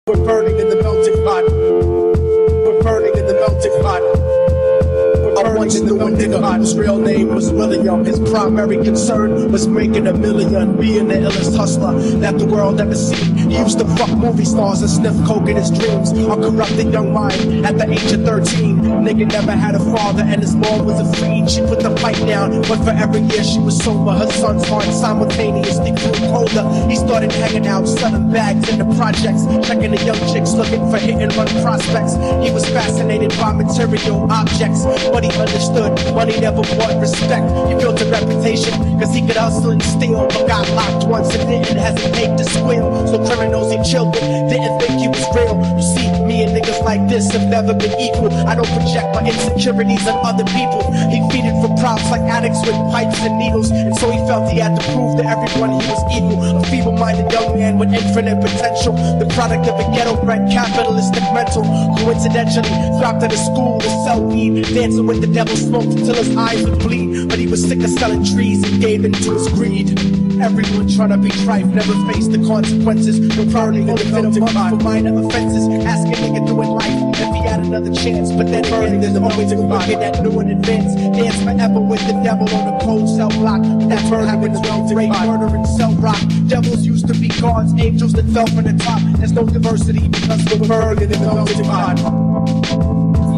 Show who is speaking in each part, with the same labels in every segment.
Speaker 1: We're burning in the melting pot. We're burning in the melting pot. I once knew a nigga whose real name was William. His primary concern was making $1 million, being the illest hustler that the world ever seen. He used to fuck movie stars and sniff coke in his dreams. A corrupted young mind at the age of 13. Nigga never had a father and his mom was a fiend. She put the pipe down, but for every year she was sober, her son's heart simultaneously grew colder. He started hanging out, selling bags in the projects, checking the young chicks looking for hit and run prospects. He was fascinated by material objects, but he understood money never bought respect. He built a reputation cause he could hustle and steal, but got locked once and didn't hesitate to squeal. So criminals he chilled with didn't think he was real. You see, me and niggas like this have never been equal. I don't project my insecurities on other people. He feeded for props like addicts with pipes and needles, and so he felt he had to prove to everyone he was equal. A feeble-minded young man with infinite potential, the product of a ghetto-bred capitalistic mental, coincidentally dropped out of school to sell weed, dancing with the devil, smoked until his eyes would bleed. But he was sick of selling trees and gave in to his greed. Everyone trying to be trife never faced the consequences. No burning in the melting pot for minor offenses. Ask a nigga doing life if he had another chance. But then again, there's always a wicked that knew in advance. Dance forever with the devil on a cold cell block. That's what happens when you rape, murder, and sell rock. Devils used to be gods, angels that fell from the top. There's no diversity because we're burning in the melting pot.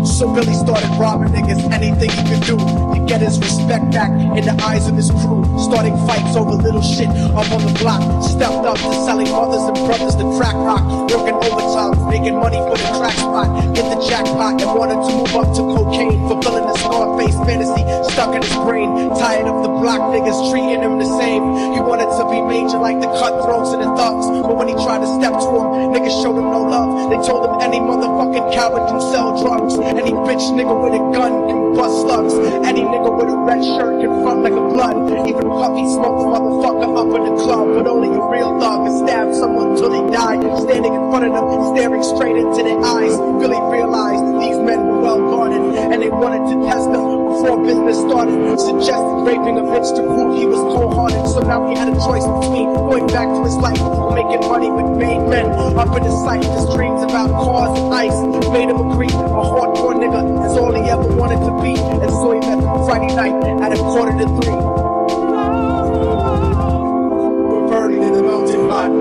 Speaker 1: So Billy started robbing niggas, anything he could do to get his respect back in the eyes of his crew. Starting fights over little shit up on the block. Stepped up to selling mothers and brothers to crack rock. Working overtime, making money for the crack spot. Get the jackpot and wanted to move up to cocaine. Fulfilling the Scarface fantasy stuck in his brain. Tired of the block niggas treating him the same. He wanted to be major like the cutthroats and the thugs. But when he tried to step to him, niggas showed him no love. They told him any motherfucking coward can sell drugs. Any bitch nigga with a gun can bust slugs. Any nigga with a red shirt can front like a blood. Even Puffy smoked the motherfucker up in the club. But only a real thug can stab someone till they die. Standing in front of them, staring straight into their eyes. Billy realized these men were well guarded, and they wanted to test him before business started. Suggested raping a bitch to prove he was cold-hearted. So now he had a choice between going back to his life or making money with made men. Up in his sight, his dreams about cars and ice made him agree. A hardcore nigga is all he ever wanted to be, and so he met him Friday night at 2:45. We're burning in the melting pot.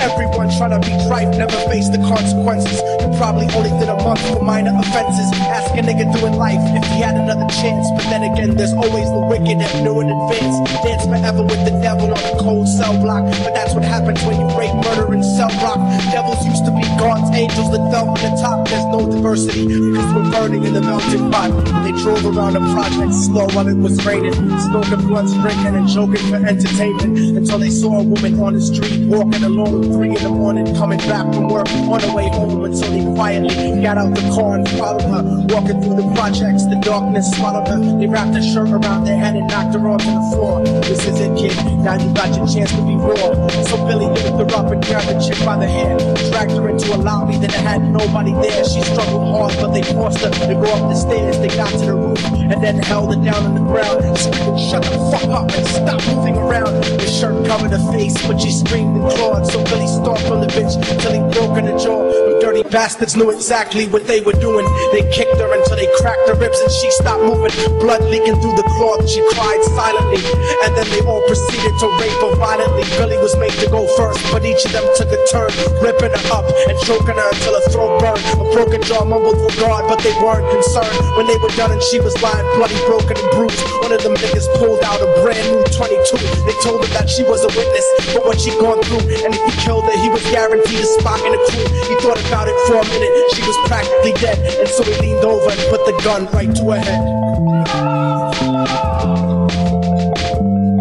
Speaker 1: Everyone trying to be trife never faced the consequences. You probably only did a month for minor offenses. Ask a nigga doing life if he had another chance. But then again, there's always the wicked that knew in advance. Dance forever with the devil on a cold cell block. But that's what happens when you rape, murder, and sell rock. Devils used to be gods, angels that fell from the top. There's no diversity because we're burning in the melting pot. They drove around the project slow while it was raining, smoking blunts, drinking, and joking for entertainment, until they saw a woman on the street walking alone at 3 in the morning, coming back from work on her way home, until they quietly got out the car and followed her. Walking through the projects, the darkness swallowed her. They wrapped her shirt around their head and knocked her onto the floor. This is it, kid, now you got your chance to be raw. So Billy lifted her up and grabbed the chick by the hair, dragged her into a lobby that had nobody there. She struggled hard, but they forced her to go up the stairs. They got to the roof and then held her down on the ground, screaming, "Shut the fuck up and stop moving around." The shirt covered her face, but she screamed and clawed. So Billy stomped on the bitch till he broke in the jaw. The dirty bastards knew exactly what they were doing. They kicked her until they cracked her ribs and she stopped moving. Blood leaking through the cloth, she cried silently, and then they all proceeded to rape her violently. Billy was made to go first, but each of them took a turn, ripping her up and choking her until her throat burned. A broken jaw mumbled for God, but they weren't concerned when they were done and she was lying bloody, broken, and bruised. One of them niggas pulled out a brand new 22. They told her that she was a witness for what she'd gone through, and if he killed her, he was guaranteed a spot in the crew. He thought about it for a minute, she was practically dead, and so he leaned over and put the gun right to her head.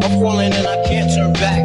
Speaker 1: I'm falling and I can't turn back.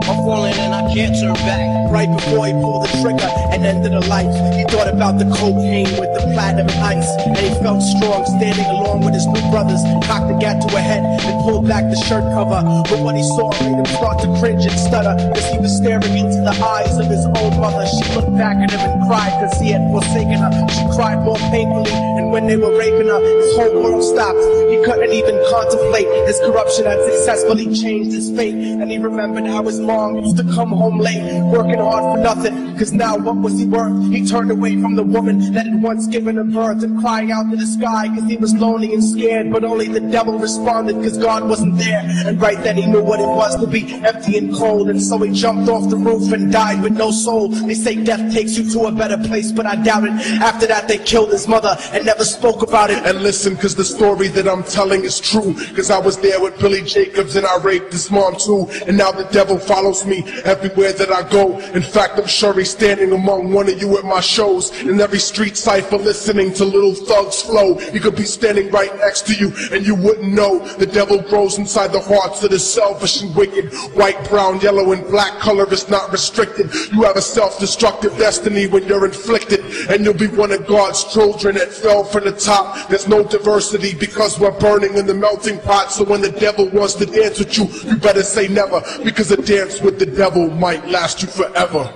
Speaker 1: I'm falling and I can't turn back. Right before he pulled the trigger and and ended a life. He thought about the cocaine with the platinum and ice, and he felt strong standing along with his new brothers. Cocked the gat to her head and pulled back the shirt cover, but what he saw made him start to cringe and stutter, cause he was staring into the eyes of his own mother. She looked back at him and cried cause he had forsaken her. She cried more painfully, and when they were raping her, his whole world stopped. He couldn't even contemplate. His corruption had successfully changed his fate, and he remembered how his mom used to come home late, working hard for nothing, cause now what was he worth? He turned away from the woman that had once given him birth, and crying out to the sky cause he was lonely and scared, but only the devil responded cause God wasn't there. And right then he knew what it was to be empty and cold, and so he jumped off the roof and died with no soul. They say death takes you to a better place, but I doubt it. After that they killed his mother and never spoke about it.
Speaker 2: And listen, cause the story that I'm telling is true, cause I was there with Billy Jacobs and I raped his mom too. And now the devil follows me everywhere that I go. In fact, I'm sure he's standing among one of you at my shows, in every street cipher listening to Little Thug's flow. He could be standing right next to you and you wouldn't know. The devil grows inside the hearts of the selfish and wicked. White, brown, yellow, and black color is not restricted. You have a self-destructive destiny when you're inflicted, and you'll be one of God's children that fell from the top. There's no diversity because we're burning in the melting pot. So when the devil wants to dance with you, you better say never, because a dance with the devil might last you forever.